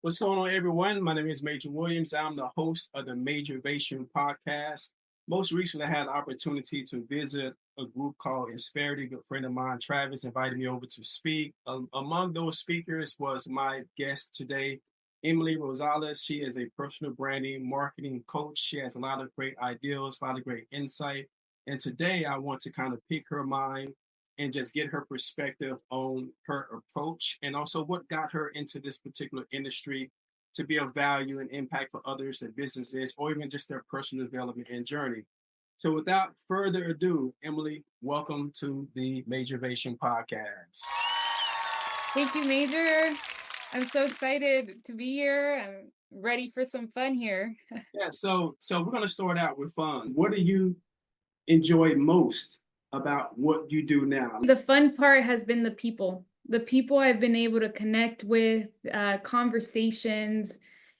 What's going on, everyone? My name is Major Williams. I'm the host of the Majorvation podcast. Most recently, I had the opportunity to visit a group called Insperity. A good friend of mine, Travis, invited me over to speak. Among those speakers was my guest today, Emily Rosales. She is a personal branding marketing coach. She has a lot of great ideas, a lot of great insight. And today, I want to kind of pick her mind and just get her perspective on her approach and also what got her into this particular industry to be of value and impact for others, their businesses, or even just their personal development and journey. So without further ado, Emily, welcome to the Majorvation podcast. Thank you, Major. I'm so excited to be here. I'm ready for some fun here. Yeah, so we're gonna start out with fun. What do you enjoy most about what you do now? The fun part has been the people. The people I've been able to connect with, conversations,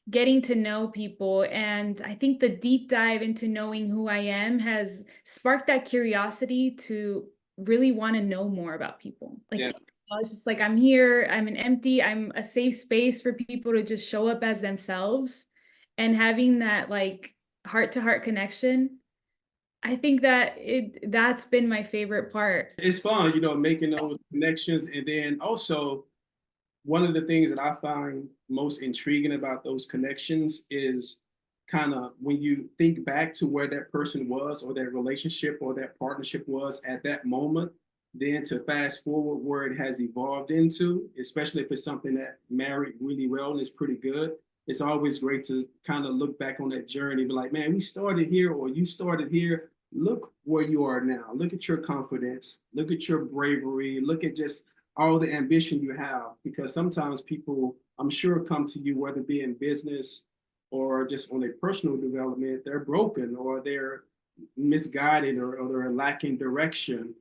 getting to know people. And I think the deep dive into knowing who I am has sparked that curiosity to really want to know more about people. Yeah. I was just like, I'm here, I'm a safe space for people to just show up as themselves. And having that like heart to heart connection, I think that's been my favorite part. It's fun, making those connections. And then also, one of the things that I find most intriguing about those connections is kind of when you think back to where that person was or that relationship or that partnership was at that moment, then to fast forward where it has evolved into, especially if it's something that married really well and is pretty good. It's always great to kind of look back on that journey, be like, man, we started here or you started here. Look where you are now. Look at your confidence. Look at your bravery. Look at just all the ambition you have, because sometimes people, I'm sure, come to you, whether it be in business or just on their personal development, they're broken or they're misguided or they're lacking direction.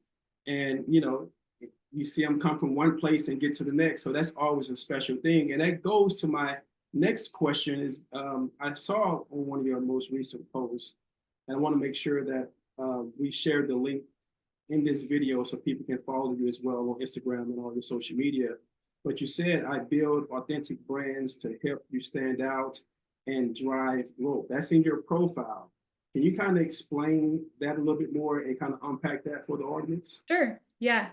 And, you see them come from one place and get to the next. So that's always a special thing. And that goes to my next question is I saw on one of your most recent posts, and I want to make sure that we share the link in this video so people can follow you as well on Instagram and all your social media. But you said, I build authentic brands to help you stand out and drive growth. That's in your profile. Can you kind of explain that a little bit more and kind of unpack that for the audience? Sure. Yeah.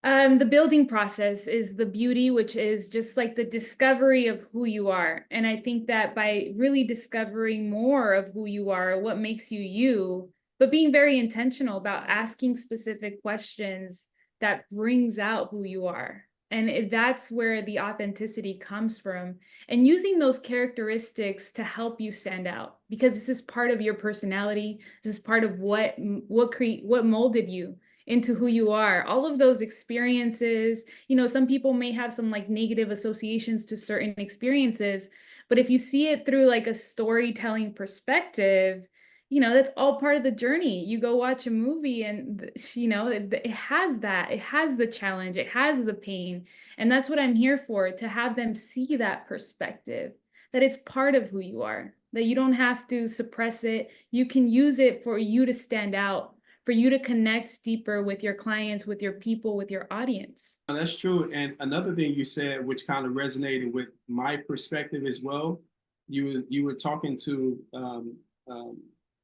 The building process is the beauty, which is just like the discovery of who you are. And I think that by really discovering more of who you are, what makes you you, but being very intentional about asking specific questions that brings out who you are. And that's where the authenticity comes from. And using those characteristics to help you stand out, because this is part of your personality. This is part of what molded you into who you are. All of those experiences, some people may have some like negative associations to certain experiences, but if you see it through like a storytelling perspective, that's all part of the journey. You go watch a movie and it has that, it has the challenge, it has the pain. And that's what I'm here for, to have them see that perspective, that it's part of who you are, that you don't have to suppress it. You can use it for you to stand out, for you to connect deeper with your clients, with your people, with your audience. That's true. And another thing you said, which kind of resonated with my perspective as well, you were talking to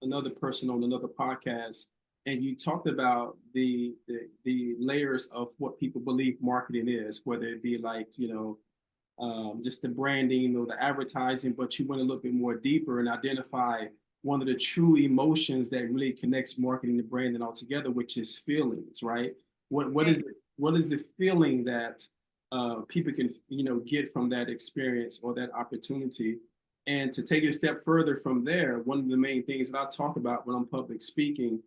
another person on another podcast, and you talked about the layers of what people believe marketing is, whether it be like just the branding or the advertising, but you went a little bit more deeper and identify one of the true emotions that really connects marketing and branding all together, which is feelings, right? What is the feeling that people can get from that experience or that opportunity? And to take it a step further from there, one of the main things that I talk about when I'm public speaking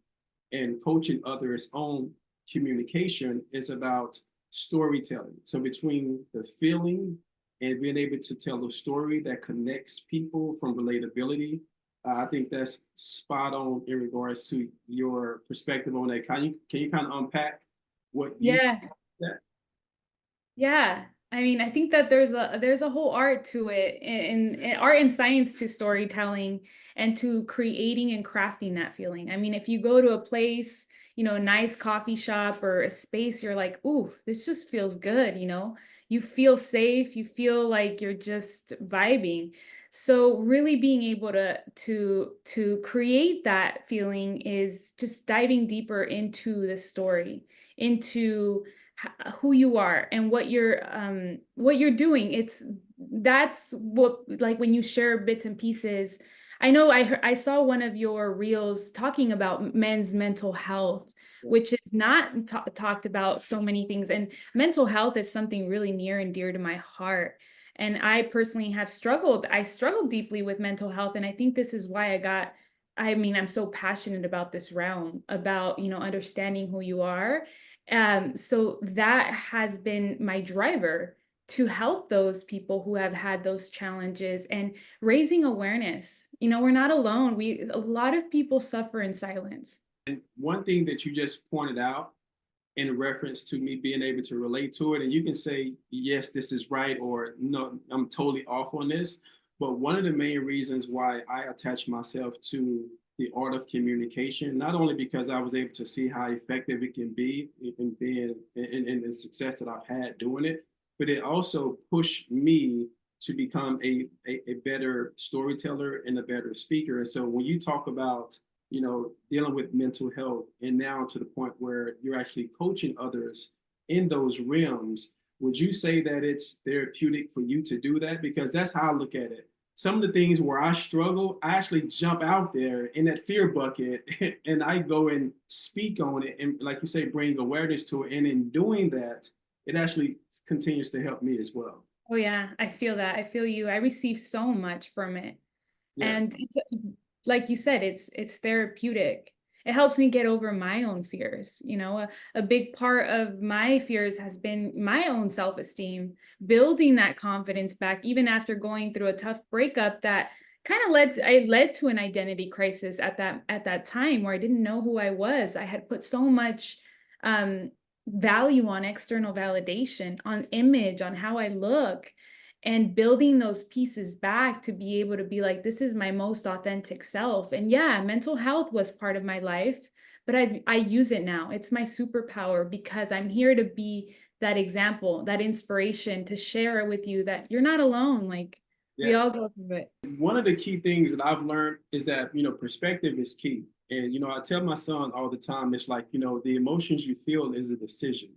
and coaching others on communication is about storytelling. So between the feeling and being able to tell a story that connects people from relatability, I think that's spot on in regards to your perspective on that. Can you kind of unpack what you Yeah. that? Yeah. I mean, I think that there's a whole art to it, and art and science to storytelling and to creating and crafting that feeling. I mean, if you go to a place, a nice coffee shop or a space, you're like, ooh, this just feels good, you feel safe, you feel like you're just vibing. So really being able to create that feeling is just diving deeper into the story, into who you are and what you're doing. That's what, like, when you share bits and pieces. I know I saw one of your reels talking about men's mental health, Yeah. which is not talked about so many things. And mental health is something really near and dear to my heart. And I personally have struggled. I struggled deeply with mental health. And I think this is why I mean, I'm so passionate about this realm, about, understanding who you are. So that has been my driver to help those people who have had those challenges and raising awareness. We're not alone. A lot of people suffer in silence. And one thing that you just pointed out in reference to me being able to relate to it, and you can say, yes, this is right, or no, I'm totally off on this. But one of the main reasons why I attach myself to the art of communication, not only because I was able to see how effective it can be in being in the success that I've had doing it, but it also pushed me to become a better storyteller and a better speaker. And so when you talk about dealing with mental health, and now to the point where you're actually coaching others in those realms, would you say that it's therapeutic for you to do that? Because that's how I look at it. Some of the things where I struggle, I actually jump out there in that fear bucket and I go and speak on it. And like you say, bring awareness to it. And in doing that, it actually continues to help me as well. Oh yeah, I feel that. I feel you. I receive so much from it. Yeah. And it's like you said, it's therapeutic. It helps me get over my own fears. A big part of my fears has been my own self-esteem, building that confidence back, even after going through a tough breakup that kind of led to an identity crisis at that time, where I didn't know who I was. I had put so much um, value on external validation, on image, on how I look, and building those pieces back to be able to be like, this is my most authentic self. And yeah, mental health was part of my life, but I use it now. It's my superpower, because I'm here to be that example, that inspiration, to share it with you that you're not alone. Like, we Yeah. all go through it. One of the key things that I've learned is that, perspective is key. And, I tell my son all the time, it's like, the emotions you feel is a decision,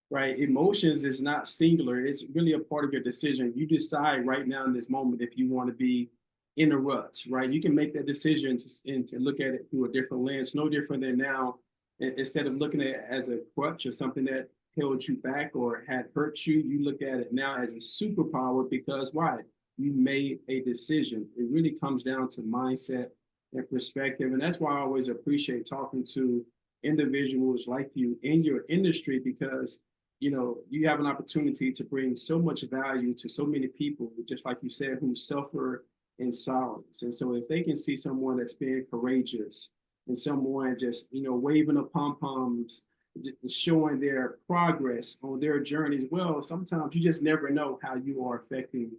right? Emotions is not singular. It's really a part of your decision. You decide right now in this moment if you want to be in a rut, right? You can make that decision to look at it through a different lens, no different than now. Instead of looking at it as a crutch or something that held you back or had hurt you, you look at it now as a superpower because why? You made a decision. It really comes down to mindset and perspective. And that's why I always appreciate talking to individuals like you in your industry, because you have an opportunity to bring so much value to so many people, just like you said, who suffer in silence. And so if they can see someone that's being courageous and someone just, waving the pom-poms, showing their progress on their journeys, well, sometimes you just never know how you are affecting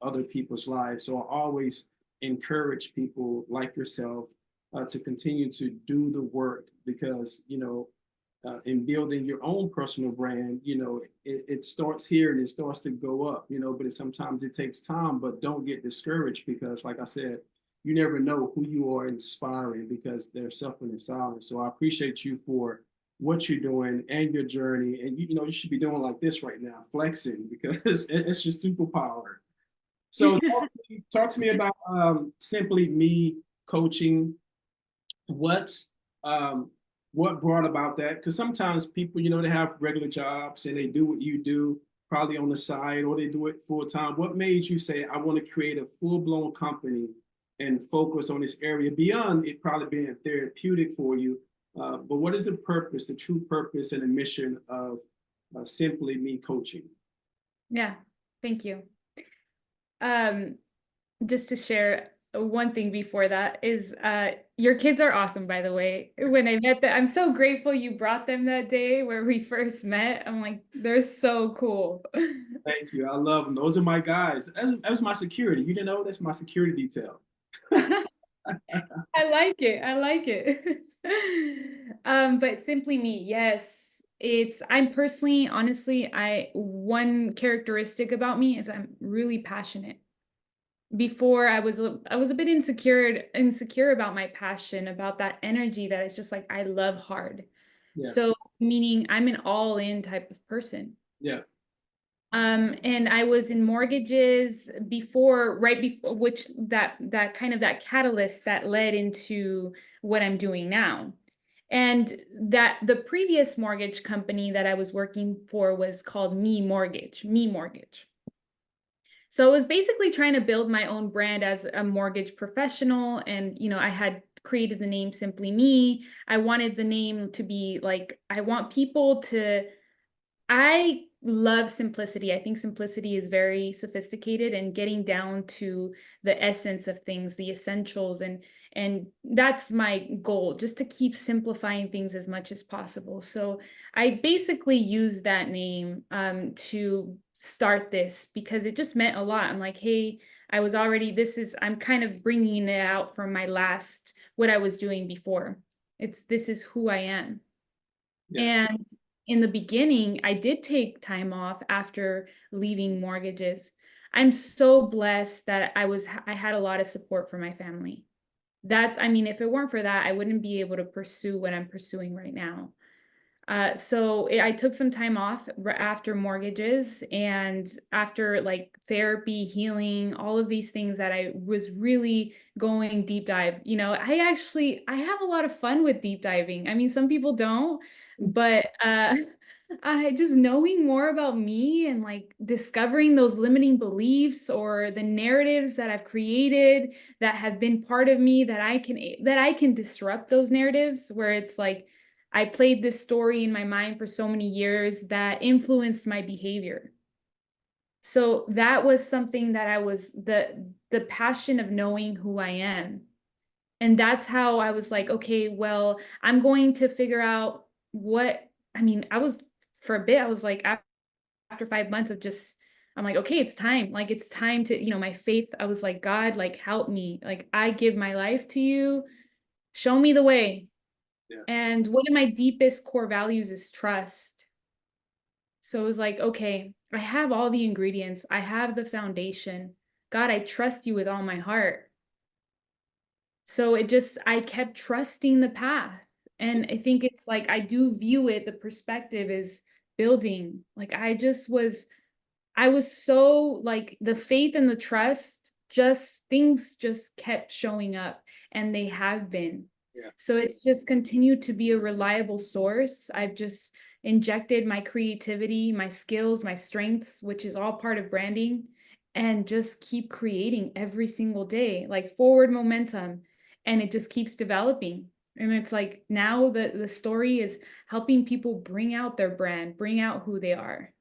other people's lives. So I always encourage people like yourself to continue to do the work, because in building your own personal brand, it starts here and it starts to go up, but sometimes it takes time. But don't get discouraged, because like I said, you never know who you are inspiring, because they're suffering in silence. So I appreciate you for what you're doing and your journey. And you should be doing like this right now, flexing, because it's your superpower. So talk to me about Simply Me coaching. What's what brought about that? Because sometimes people, they have regular jobs and they do what you do, probably on the side, or they do it full time. What made you say, I want to create a full blown company and focus on this area beyond it probably being therapeutic for you? But what is the purpose, the true purpose and the mission of Simply Me coaching? Yeah, thank you. Um, just to share one thing before that is your kids are awesome, by the way. When I met them, I'm so grateful you brought them that day where we first met. I'm like, they're so cool. Thank you. I love them. Those are my guys. That was my security. You didn't know? That's my security detail. I like it. I like it. But Simply Me, yes. I'm personally, honestly, one characteristic about me is I'm really passionate. Before I was a bit insecure about my passion, about that energy that it's just like I love hard. Yeah. So meaning I'm an all-in type of person. Yeah. And I was in mortgages before, right before, which that kind of that catalyst that led into what I'm doing now. And that the previous mortgage company that I was working for was called Me Mortgage. So I was basically trying to build my own brand as a mortgage professional. And, I had created the name Simply Me. I wanted the name to be like, I want people to I love simplicity. I think simplicity is very sophisticated and getting down to the essence of things, the essentials, and that's my goal, just to keep simplifying things as much as possible. So I basically used that name to start this because it just meant a lot. I'm like, hey, I'm kind of bringing it out from what I was doing before. This is who I am. Yeah. And in the beginning, I did take time off after leaving mortgages. I'm so blessed that I had a lot of support from my family. I mean, if it weren't for that, I wouldn't be able to pursue what I'm pursuing right now. I took some time off after mortgages and after like therapy, healing, all of these things that I was really going deep dive. I have a lot of fun with deep diving. I mean, some people don't, but I just knowing more about me and like discovering those limiting beliefs or the narratives that I've created that have been part of me that I can disrupt those narratives where it's like I played this story in my mind for so many years that influenced my behavior. So that was something that I was the passion of knowing who I am. And that's how I was like, okay, well, I'm going to figure out I mean, I was for a bit, I was like after 5 months of just I'm like, okay, it's time. Like it's time to, my faith, I was like, God, like help me. Like I give my life to you. Show me the way. Yeah. And one of my deepest core values is trust. So it was like, okay, I have all the ingredients, I have the foundation. God, I trust you with all my heart. So I kept trusting the path. Yeah. And I think it's like, I do view it, the perspective is building. Like I was so like the faith and the trust, just things just kept showing up and they have been. Yeah. So it's just continued to be a reliable source. I've just injected my creativity, my skills, my strengths, which is all part of branding, and just keep creating every single day, like forward momentum. And it just keeps developing. And it's like now the story is helping people bring out their brand, bring out who they are.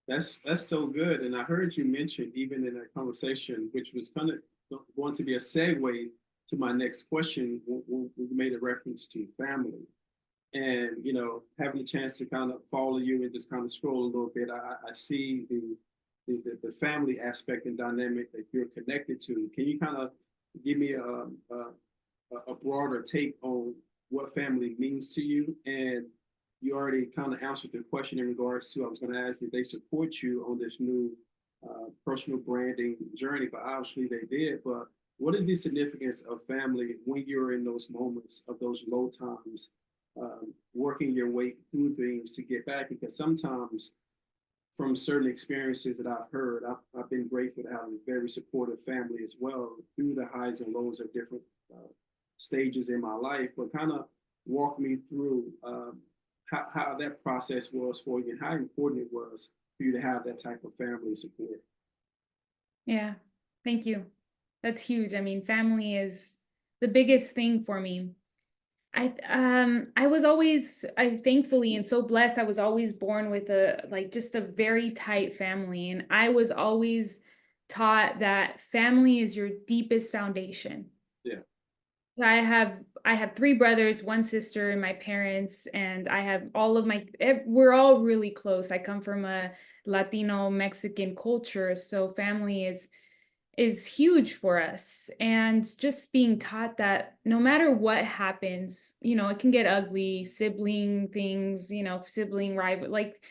That's so good. And I heard you mention even in that conversation, which was kind of going to be a segue to my next question. We made a reference to family, and having a chance to kind of follow you and just kind of scroll a little bit. I see the family aspect and dynamic that you're connected to. Can you kind of give me a broader take on what family means to you? And you already kind of answered the question in regards to, I was going to ask, did they support you on this new personal branding journey? But obviously they did. But what is the significance of family when you're in those moments of those low times, working your way through things to get back? Because sometimes from certain experiences that I've heard, I've been grateful to have a very supportive family as well through the highs and lows of different stages in my life. But kind of walk me through how that process was for you and how important it was for you to have that type of family support. Yeah, thank you. That's huge. I mean, family is the biggest thing for me. I was always I thankfully and so blessed I was always born with a like just a very tight family, and I was always taught that family is your deepest foundation. Yeah. I have three brothers, one sister, and my parents, and I have we're all really close. I come from a Latino Mexican culture, so family is is huge for us. And just being taught that no matter what happens, it can get ugly, sibling things, sibling rival, like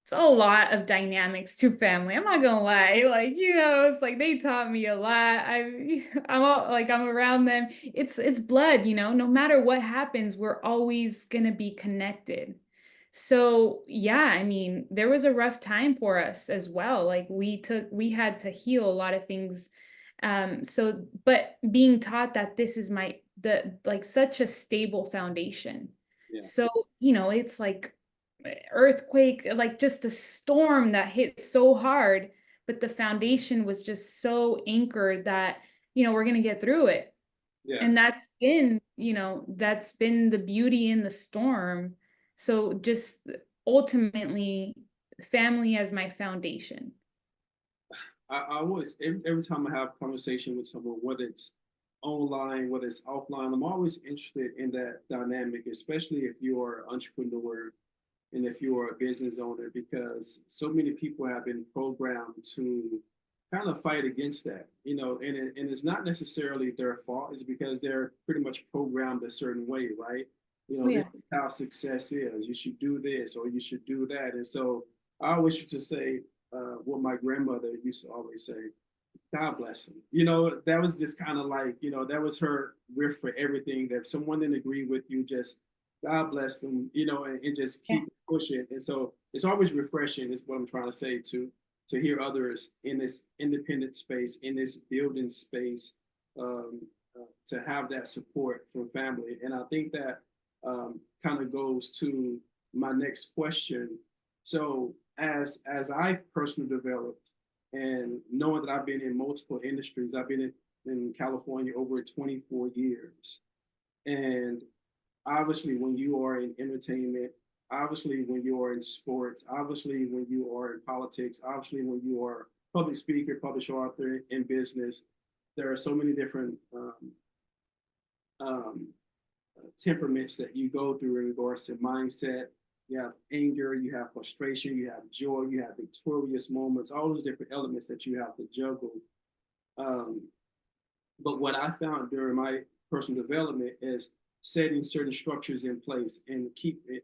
it's a lot of dynamics to family. I'm not gonna lie. Like, it's like they taught me a lot. I'm around them. It's blood, no matter what happens, we're always gonna be connected. So yeah, I mean, there was a rough time for us as well. Like we had to heal a lot of things. But being taught that this is the like such a stable foundation. Yeah, So, it's like earthquake, like just a storm that hit so hard, but the foundation was just so anchored that, we're going to get through it. yeah. And that's been the beauty in the storm. So just ultimately, family as my foundation. I always, every time I have a conversation with someone, whether it's online, whether it's offline, I'm always interested in that dynamic, especially if you're an entrepreneur and if you're a business owner, because so many people have been programmed to kind of fight against that, and it's not necessarily their fault. It's because they're pretty much programmed a certain way, right? Oh This yeah. is how success is. You should do this or you should do that. And so I always used to say what my grandmother used to always say, God bless him. That was just kind of like, that was her riff for everything. That if someone didn't agree with you, just God bless them, and just Yeah. keep pushing. And so it's always refreshing, is what I'm trying to say, to hear others in this independent space, in this building space, to have that support from family. And I think that kind of goes to my next question. So as I've personally developed, and knowing that I've been in multiple industries, I've been in California over 24 years. And obviously, when you are in entertainment, obviously, when you are in sports, obviously, when you are in politics, obviously, when you are public speaker, publisher, author in business, there are so many different um, temperaments that you go through in regards to mindset. You have anger, you have frustration, you have joy, you have victorious moments, all those different elements that you have to juggle. Um, but what I found during my personal development is setting certain structures in place and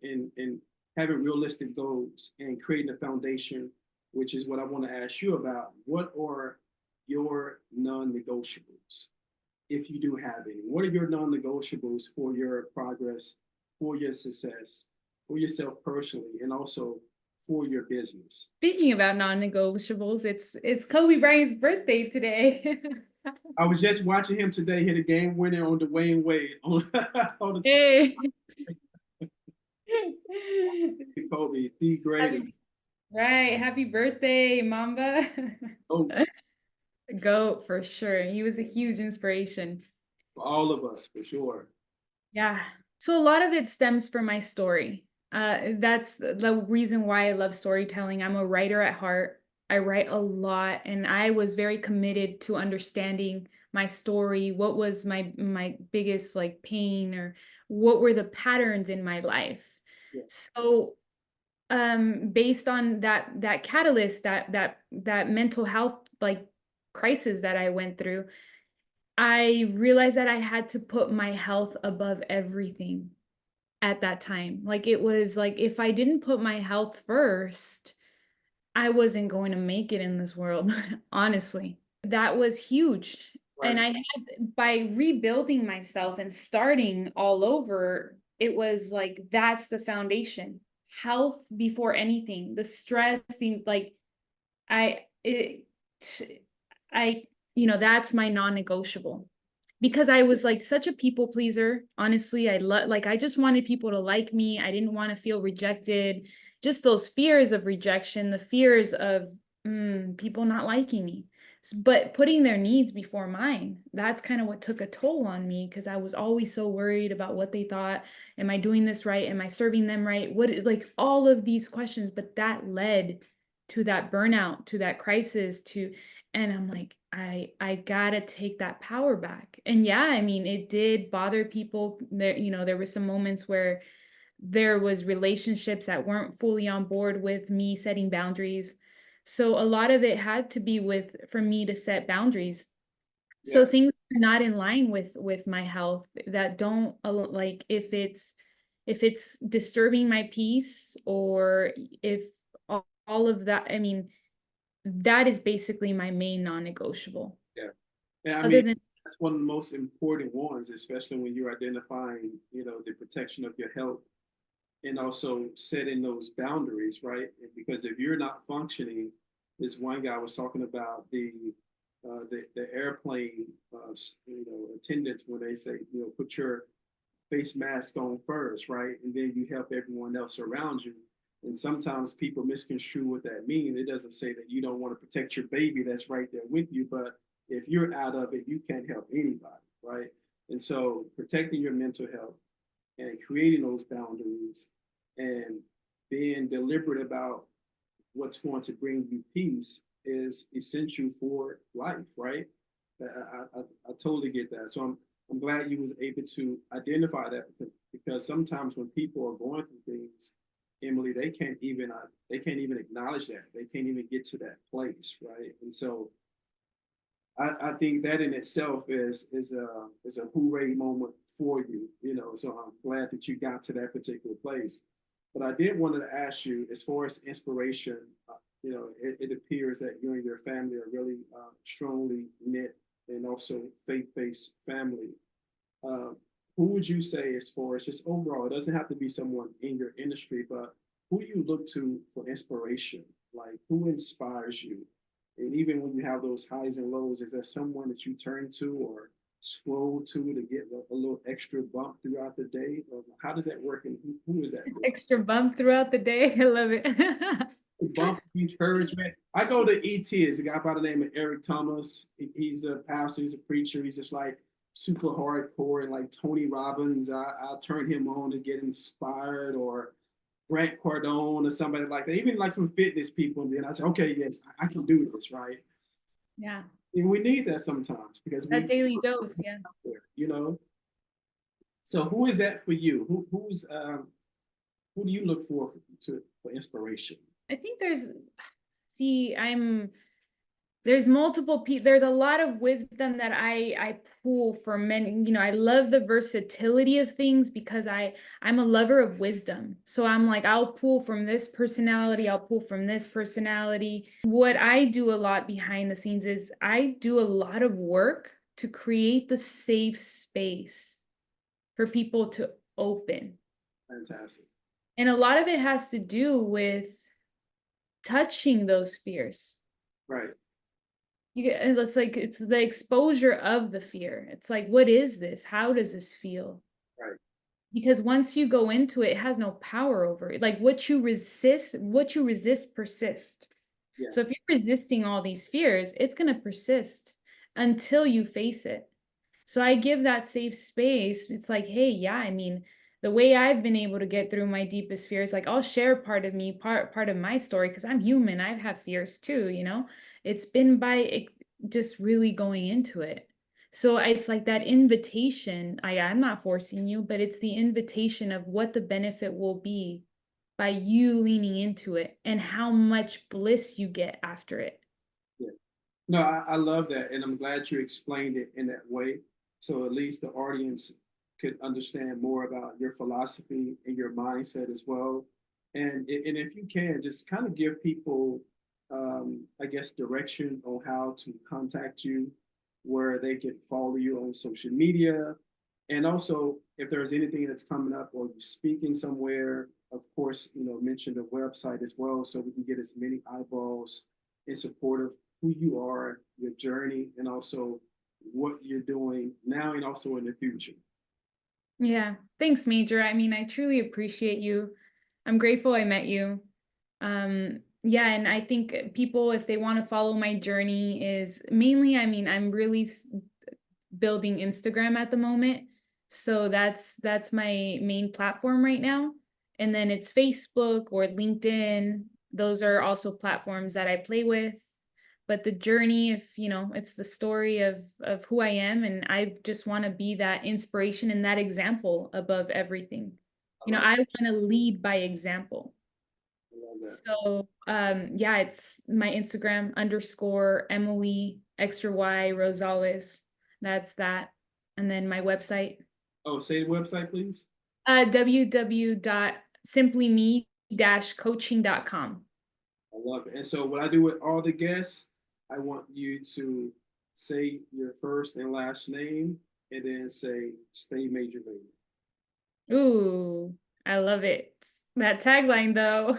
and having realistic goals and creating a foundation, which is what I want to ask you about. What are your non-negotiables, if you do have any? What are your non-negotiables for your progress, for your success, for yourself personally, and also for your business? Speaking about non-negotiables, it's Kobe Bryant's birthday today. I was just watching him today hit a game winner on Dwayne Wade on the Hey. Kobe, the Happy, greatest. right. Happy birthday, Mamba. Oh, Goat for sure. He was a huge inspiration. for all of us, for sure. Yeah. So a lot of it stems from my story. That's the reason why I love storytelling. I'm a writer at heart. I write a lot, and I was very committed to understanding my story. What was my biggest like pain, or what were the patterns in my life? Yeah, So based on that catalyst, that mental health like crisis that I went through, I realized that I had to put my health above everything at that time. Like it was like if I didn't put my health first, I wasn't going to make it in this world, honestly. That was huge. And right. I had, by rebuilding myself and starting all over, it was like that's the foundation. Health before anything. The stress, things like I it I that's my non-negotiable, because I was like such a people pleaser. Honestly, I just wanted people to like me. I didn't want to feel rejected. Just those fears of rejection, the fears of people not liking me. But putting their needs before mine, that's kind of what took a toll on me, because I was always so worried about what they thought. Am I doing this right? Am I serving them right? What, like all of these questions, but that led to that burnout, to that crisis, and I'm like, I gotta take that power back. And yeah, I mean, it did bother people. There were some moments where there was relationships that weren't fully on board with me setting boundaries. So a lot of it had to be with for me to set boundaries. So Yeah. things are not in line with my health that don't like if it's disturbing my peace, or if all of that, I mean, that is basically my main non-negotiable. Yeah. And I Other mean, than that's one of the most important ones, especially when you're identifying, the protection of your health and also setting those boundaries, right? Because if you're not functioning, this one guy was talking about the airplane, attendants when they say, put your face mask on first, right? And then you help everyone else around you. And sometimes people misconstrue what that means. It doesn't say that you don't want to protect your baby that's right there with you, but if you're out of it, you can't help anybody, right? And so protecting your mental health and creating those boundaries and being deliberate about what's going to bring you peace is essential for life, right? I totally get that. So I'm glad you was able to identify that, because sometimes when people are going through things, Emily, they can't even acknowledge that. They can't even get to that place, right? And so I think that in itself is a hooray moment for you, So I'm glad that you got to that particular place. But I did want to ask you, as far as inspiration, it appears that you and your family are really strongly knit and also faith-based family. Uh, who would you say, as far as just overall, it doesn't have to be someone in your industry, but who do you look to for inspiration? Like, who inspires you? And even when you have those highs and lows, is there someone that you turn to or scroll to get a little extra bump throughout the day? Or how does that work? And who is that for? extra bump throughout the day. I love it. Bump encouragement. I go to ET. It's a guy by the name of Eric Thomas. He's a pastor. He's a preacher. He's just like super hardcore, and like Tony Robbins. I'll turn him on to get inspired, or Grant Cardone or somebody like that. Even like some fitness people. And then I say, okay, yes, I can do this, right? Yeah, And we need that sometimes because that we, daily dose. Yeah. you know. So who is that for you? Who do you look for inspiration? I think there's multiple people, there's a lot of wisdom that I pull from many, I love the versatility of things because I'm a lover of wisdom. So I'm like, I'll pull from this personality, I'll pull from this personality. What I do a lot behind the scenes is I do a lot of work to create the safe space for people to open. Fantastic. And a lot of it has to do with touching those fears. Right. It's like it's the exposure of the fear. It's like, what is this? How does this feel? Right. Because once you go into it, it has no power over it. Like what you resist persists. Yeah. So if you're resisting all these fears, it's going to persist until you face it. So I give that safe space. It's like, hey, yeah, I mean, the way I've been able to get through my deepest fears, like I'll share part of me, part of my story, because I'm human. I've had fears too. It's been by just really going into it. So it's like that invitation. I'm not forcing you, but it's the invitation of what the benefit will be by you leaning into it and how much bliss you get after it. Yeah. No, I love that, and I'm glad you explained it in that way, so at least the audience could understand more about your philosophy and your mindset as well. And if you can, just kind of give people, I guess, direction on how to contact you, where they can follow you on social media, and also if there's anything that's coming up or you're speaking somewhere, of course, mention the website as well, so we can get as many eyeballs in support of who you are, your journey, and also what you're doing now and also in the future. Yeah. Thanks, Major. I mean, I truly appreciate you. I'm grateful I met you. Yeah, and I think people, if they want to follow my journey, is mainly, I mean, I'm really building Instagram at the moment. So that's my main platform right now. And then it's Facebook or LinkedIn. Those are also platforms that I play with. But the journey, if it's the story of who I am, and I just want to be that inspiration and that example above everything. I like I want to lead by example. that. So yeah, it's my Instagram _ Emily extra Y Rosales. That's that. And then my website. Oh, say the website, please. www.simplyme-coaching.com. I love it. And so, what I do with all the guests, I want you to say your first and last name, and then say "Stay Major Baby." Ooh, I love it. That tagline though.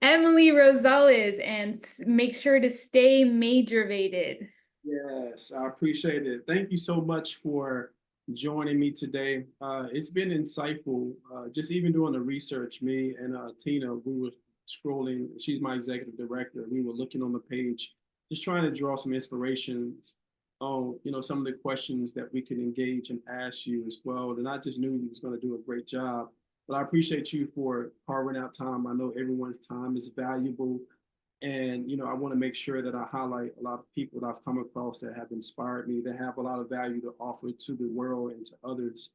Emily Rosales, and make sure to stay majorvated. Yes, I appreciate it. Thank you so much for joining me today. It's been insightful. Just even doing the research, me and Tina, we were scrolling. She's my executive director. We were looking on the page, just trying to draw some inspirations on, some of the questions that we could engage and ask you as well. And I just knew you was going to do a great job. But I appreciate you for carving out time. I know everyone's time is valuable. And, I want to make sure that I highlight a lot of people that I've come across that have inspired me, that have a lot of value to offer to the world and to others.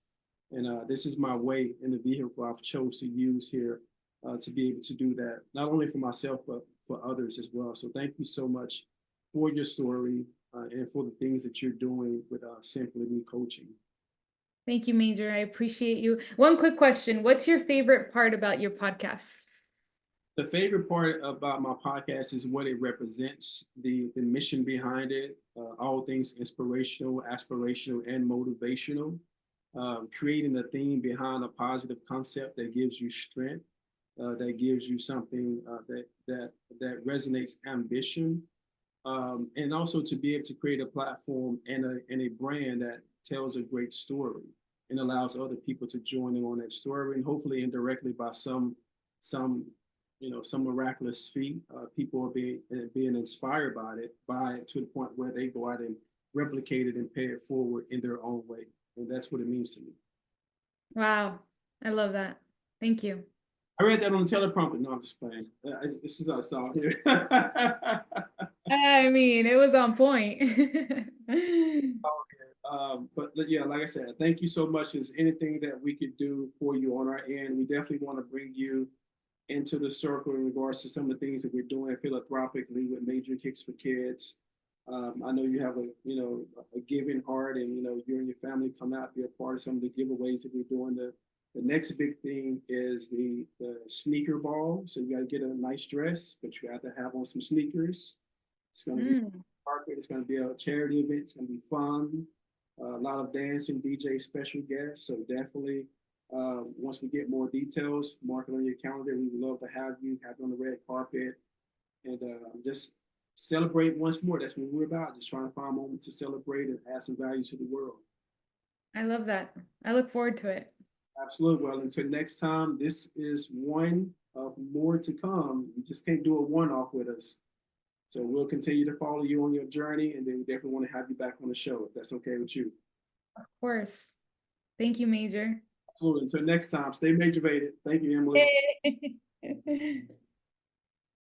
And this is my way in the vehicle I've chose to use here to be able to do that, not only for myself, but for others as well. So thank you so much for your story and for the things that you're doing with Simply Me Coaching. Thank you, Major. I appreciate you. One quick question. What's your favorite part about your podcast? The favorite part about my podcast is what it represents, the mission behind it, all things inspirational, aspirational, and motivational. Creating a theme behind a positive concept that gives you strength, that gives you something that resonates ambition, and also to be able to create a platform and a brand that tells a great story and allows other people to join in on that story, and hopefully indirectly by some some miraculous feat, people are being inspired by it to the point where they go out and replicate it and pay it forward in their own way, and that's what it means to me. Wow, I love that. Thank you. I read that on the teleprompter. No, I'm just playing. This is us all here. I mean, it was on point. But yeah, like I said, thank you so much. Is anything that we could do for you on our end? We definitely want to bring you into the circle in regards to some of the things that we're doing philanthropically with Major Kicks for Kids. I know you have a giving heart, and you and your family come out, be a part of some of the giveaways that we're doing. The next big thing is the sneaker ball. So you got to get a nice dress, but you have to have on some sneakers. It's going to be carpet. It's going to be a charity event. It's going to be fun. A lot of dancing, DJ, special guests. So definitely, once we get more details, mark it on your calendar. We would love to have you on the red carpet and just celebrate once more. That's what we're about. Just trying to find moments to celebrate and add some value to the world. I love that. I look forward to it. Absolutely. Well, until next time, this is one of more to come. You just can't do a one-off with us. So we'll continue to follow you on your journey, and then we definitely want to have you back on the show if that's okay with you. Of course. Thank you, Major. Absolutely. Until next time, stay motivated. Thank you, Emily.